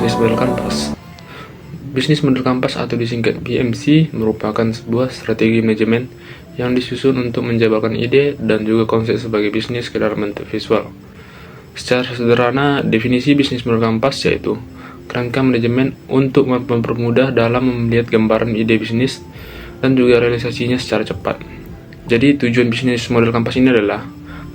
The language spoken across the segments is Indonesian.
bisnis model kanvas. Bisnis model kanvas atau disingkat BMC merupakan sebuah strategi manajemen yang disusun untuk menjabarkan ide dan juga konsep sebagai bisnis ke dalam bentuk visual. Secara sederhana, definisi bisnis model kanvas yaitu kerangka manajemen untuk mempermudah dalam melihat gambaran ide bisnis dan juga realisasinya secara cepat. Jadi tujuan bisnis model kanvas ini adalah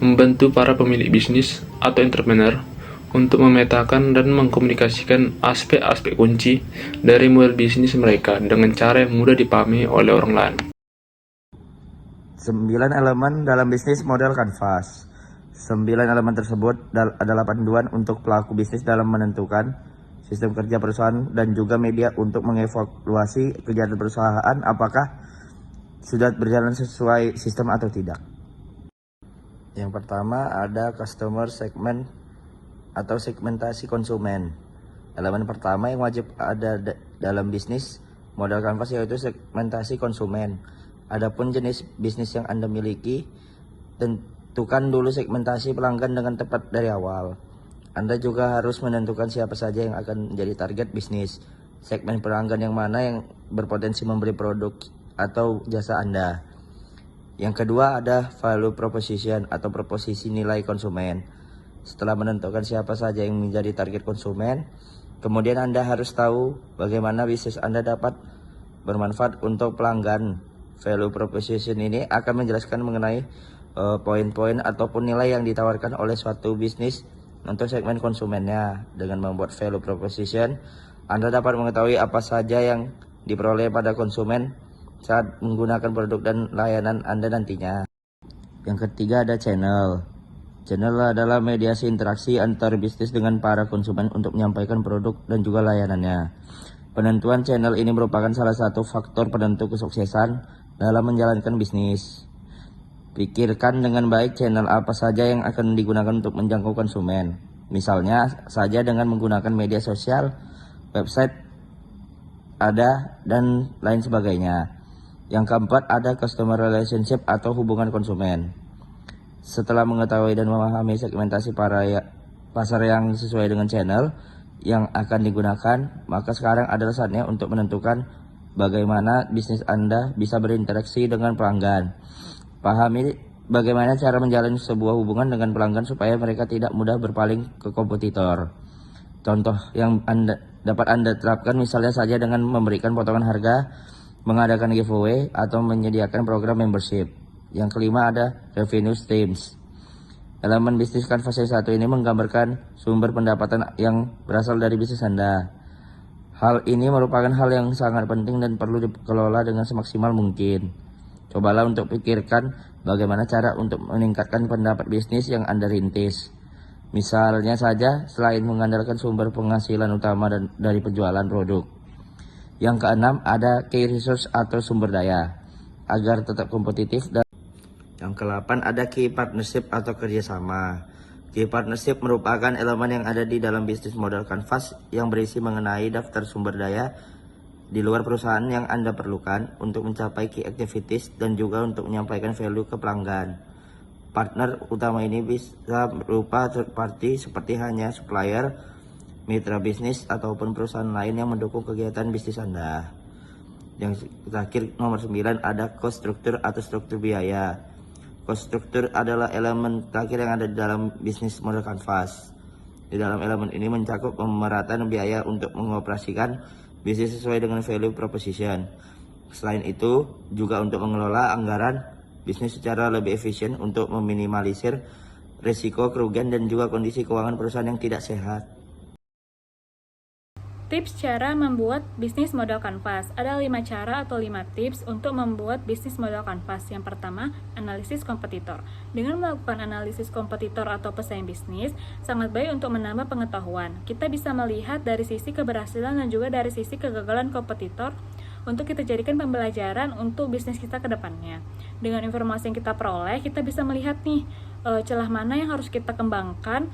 membantu para pemilik bisnis atau entrepreneur untuk memetakan dan mengkomunikasikan aspek-aspek kunci dari model bisnis mereka dengan cara yang mudah dipahami oleh orang lain. 9 elemen dalam bisnis model kanvas. 9 elemen tersebut adalah panduan untuk pelaku bisnis dalam menentukan sistem kerja perusahaan dan juga media untuk mengevaluasi kegiatan perusahaan apakah sudah berjalan sesuai sistem atau tidak. Yang pertama ada customer segment atau segmentasi konsumen. Elemen pertama yang wajib ada dalam bisnis model kanvas yaitu segmentasi konsumen. Adapun jenis bisnis yang Anda miliki, tentukan dulu segmentasi pelanggan dengan tepat dari awal. Anda juga harus menentukan siapa saja yang akan menjadi target bisnis. Segmen pelanggan yang mana yang berpotensi membeli produk atau jasa Anda. Yang kedua ada value proposition atau proposisi nilai konsumen. Setelah menentukan siapa saja yang menjadi target konsumen, kemudian Anda harus tahu bagaimana bisnis Anda dapat bermanfaat untuk pelanggan. Value proposition ini akan menjelaskan mengenai poin-poin ataupun nilai yang ditawarkan oleh suatu bisnis untuk segmen konsumennya. Dengan membuat value proposition, Anda dapat mengetahui apa saja yang diperoleh pada konsumen saat menggunakan produk dan layanan Anda nantinya. Yang ketiga ada channel. Channel adalah mediasi interaksi antar bisnis dengan para konsumen untuk menyampaikan produk dan juga layanannya. Penentuan channel ini merupakan salah satu faktor penentu kesuksesan dalam menjalankan bisnis. Pikirkan dengan baik channel apa saja yang akan digunakan untuk menjangkau konsumen. Misalnya saja dengan menggunakan media sosial, website, dan lain sebagainya. Yang keempat ada customer relationship atau hubungan konsumen. Setelah mengetahui dan memahami segmentasi pasar yang sesuai dengan channel yang akan digunakan, maka sekarang adalah saatnya untuk menentukan bagaimana bisnis Anda bisa berinteraksi dengan pelanggan. Pahami bagaimana cara menjalin sebuah hubungan dengan pelanggan supaya mereka tidak mudah berpaling ke kompetitor. Contoh yang dapat Anda terapkan misalnya saja dengan memberikan potongan harga, mengadakan giveaway, atau menyediakan program membership. Yang kelima ada revenue streams. Elemen bisnis kanvas yang satu ini menggambarkan sumber pendapatan yang berasal dari bisnis Anda. Hal ini merupakan hal yang sangat penting dan perlu dikelola dengan semaksimal mungkin. Cobalah untuk pikirkan bagaimana cara untuk meningkatkan pendapat bisnis yang Anda rintis. Misalnya saja selain mengandalkan sumber penghasilan utama dari penjualan produk. Yang keenam ada key resource atau sumber daya agar tetap kompetitif. Yang ke-8 ada key partnership atau kerjasama. Key partnership merupakan elemen yang ada di dalam bisnis model kanvas yang berisi mengenai daftar sumber daya di luar perusahaan yang Anda perlukan untuk mencapai key activities dan juga untuk menyampaikan value ke pelanggan. Partner utama ini bisa berupa third party seperti hanya supplier, mitra bisnis, ataupun perusahaan lain yang mendukung kegiatan bisnis Anda. Yang terakhir nomor 9 ada cost structure atau struktur biaya. Cost structure adalah elemen terakhir yang ada di dalam bisnis model kanvas. Di dalam elemen ini mencakup pemerataan biaya untuk mengoperasikan bisnis sesuai dengan value proposition. Selain itu, juga untuk mengelola anggaran bisnis secara lebih efisien untuk meminimalisir risiko kerugian dan juga kondisi keuangan perusahaan yang tidak sehat. Tips cara membuat bisnis model kanvas. Ada 5 cara atau 5 tips untuk membuat bisnis model kanvas. Yang pertama, analisis kompetitor. Dengan melakukan analisis kompetitor atau pesaing bisnis, sangat baik untuk menambah pengetahuan. Kita bisa melihat dari sisi keberhasilan dan juga dari sisi kegagalan kompetitor untuk kita jadikan pembelajaran untuk bisnis kita ke depannya. Dengan informasi yang kita peroleh, kita bisa melihat nih celah mana yang harus kita kembangkan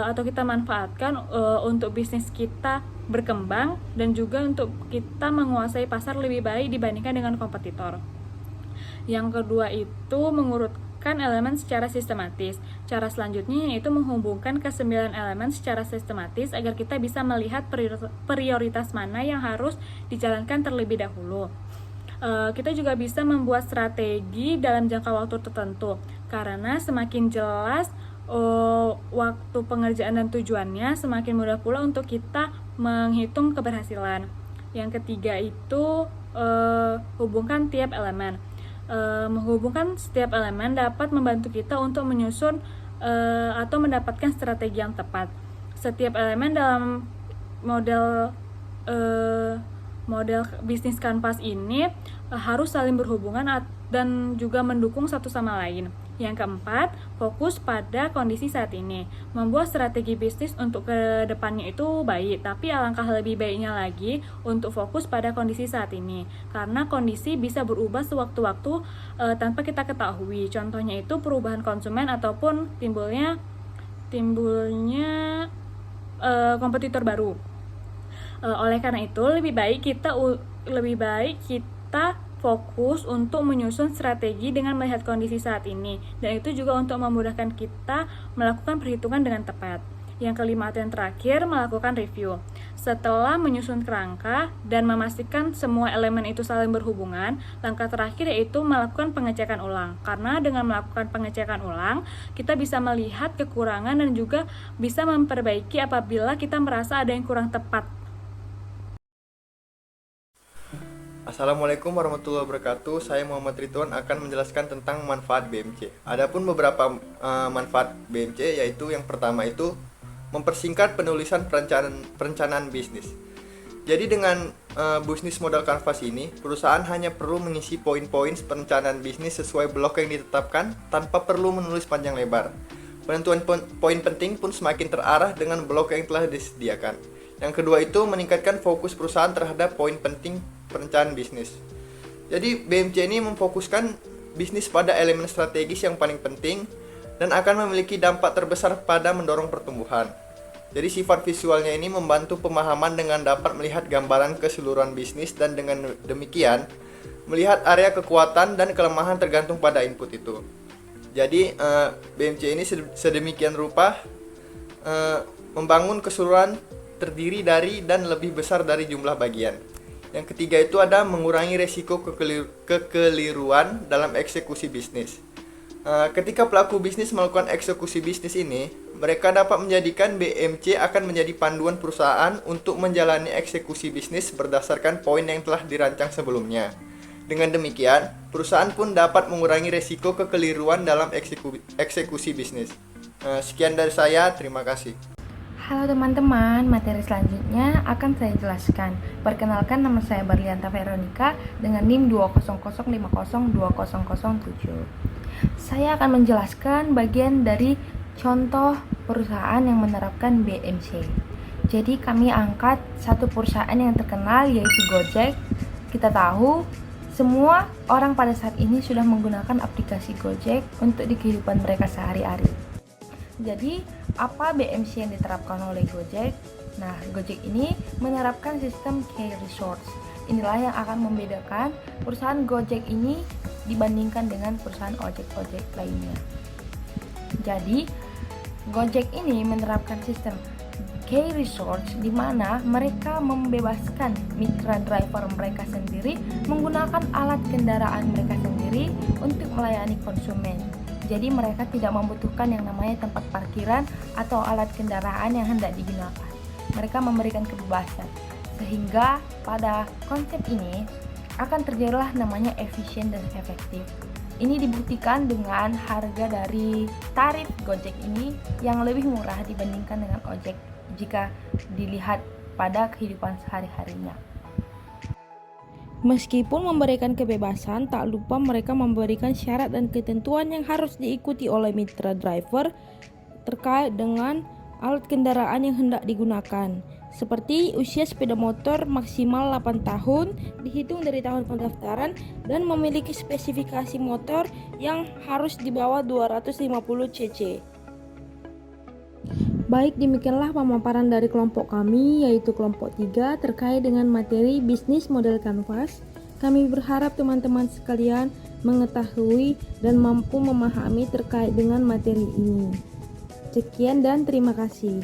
atau kita manfaatkan untuk bisnis kita berkembang dan juga untuk kita menguasai pasar lebih baik dibandingkan dengan kompetitor. Yang kedua itu mengurutkan menambahkan elemen secara sistematis. Cara selanjutnya yaitu menghubungkan ke-9 elemen secara sistematis agar kita bisa melihat prioritas mana yang harus dijalankan terlebih dahulu. Kita juga bisa membuat strategi dalam jangka waktu tertentu, karena semakin jelas waktu pengerjaan dan tujuannya, semakin mudah pula untuk kita menghitung keberhasilan. Yang ketiga itu hubungkan tiap elemen. Menghubungkan setiap elemen dapat membantu kita untuk menyusun atau mendapatkan strategi yang tepat. Setiap elemen dalam model bisnis kanvas ini harus saling berhubungan dan juga mendukung satu sama lain. Yang keempat, fokus pada kondisi saat ini. Membuat strategi bisnis untuk ke depannya itu baik, tapi alangkah lebih baiknya lagi untuk fokus pada kondisi saat ini. Karena kondisi bisa berubah sewaktu-waktu tanpa kita ketahui. Contohnya itu perubahan konsumen ataupun timbulnya kompetitor baru. Oleh karena itu, lebih baik kita fokus untuk menyusun strategi dengan melihat kondisi saat ini, dan itu juga untuk memudahkan kita melakukan perhitungan dengan tepat. Yang kelima atau yang terakhir, melakukan review. Setelah menyusun kerangka dan memastikan semua elemen itu saling berhubungan, langkah terakhir yaitu melakukan pengecekan ulang. Karena dengan melakukan pengecekan ulang, kita bisa melihat kekurangan dan juga bisa memperbaiki apabila kita merasa ada yang kurang tepat. Assalamualaikum warahmatullahi wabarakatuh. Saya Muhammad Ridwan akan menjelaskan tentang manfaat BMC. Adapun beberapa manfaat BMC, yaitu yang pertama itu mempersingkat penulisan perencanaan bisnis. Jadi dengan bisnis modal kanvas ini, perusahaan hanya perlu mengisi poin-poin perencanaan bisnis sesuai blok yang ditetapkan tanpa perlu menulis panjang lebar. Penentuan poin penting pun semakin terarah dengan blok yang telah disediakan. Yang kedua itu meningkatkan fokus perusahaan terhadap poin penting perencanaan bisnis. Jadi BMC ini memfokuskan bisnis pada elemen strategis yang paling penting dan akan memiliki dampak terbesar pada mendorong pertumbuhan. Jadi sifat visualnya ini membantu pemahaman dengan dapat melihat gambaran keseluruhan bisnis, dan dengan demikian melihat area kekuatan dan kelemahan tergantung pada input itu. Jadi BMC ini sedemikian rupa membangun keseluruhan terdiri dari dan lebih besar dari jumlah bagian. Yang ketiga itu ada mengurangi resiko kekeliruan dalam eksekusi bisnis. Ketika pelaku bisnis melakukan eksekusi bisnis ini, mereka dapat menjadikan BMC akan menjadi panduan perusahaan untuk menjalani eksekusi bisnis berdasarkan poin yang telah dirancang sebelumnya. Dengan demikian, perusahaan pun dapat mengurangi resiko kekeliruan dalam eksekusi bisnis. Sekian dari saya, terima kasih. Halo teman-teman, materi selanjutnya akan saya jelaskan. Perkenalkan, nama saya Barlianta Veronica dengan NIM 200502007. Saya akan menjelaskan bagian dari contoh perusahaan yang menerapkan BMC. Jadi kami angkat satu perusahaan yang terkenal, yaitu Gojek. Kita tahu semua orang pada saat ini sudah menggunakan aplikasi Gojek untuk di kehidupan mereka sehari-hari. Jadi, apa BMC yang diterapkan oleh Gojek? Nah, Gojek ini menerapkan sistem K-Resorts. Inilah yang akan membedakan perusahaan Gojek ini dibandingkan dengan perusahaan ojek-ojek lainnya. Jadi, Gojek ini menerapkan sistem K-Resorts di mana mereka membebaskan mitra driver mereka sendiri menggunakan alat kendaraan mereka sendiri untuk melayani konsumen. Jadi mereka tidak membutuhkan yang namanya tempat parkiran atau alat kendaraan yang hendak digunakan. Mereka memberikan kebebasan, sehingga pada konsep ini akan terjadilah namanya efisien dan efektif. Ini dibuktikan dengan harga dari tarif Gojek ini yang lebih murah dibandingkan dengan ojek jika dilihat pada kehidupan sehari-harinya. Meskipun memberikan kebebasan, tak lupa mereka memberikan syarat dan ketentuan yang harus diikuti oleh mitra driver terkait dengan alat kendaraan yang hendak digunakan. Seperti usia sepeda motor maksimal 8 tahun dihitung dari tahun pendaftaran dan memiliki spesifikasi motor yang harus di bawah 250 cc. Baik, demikianlah pemaparan dari kelompok kami, yaitu kelompok 3 terkait dengan materi bisnis model kanvas. Kami berharap teman-teman sekalian mengetahui, dan mampu memahami terkait dengan materi ini. Sekian dan terima kasih.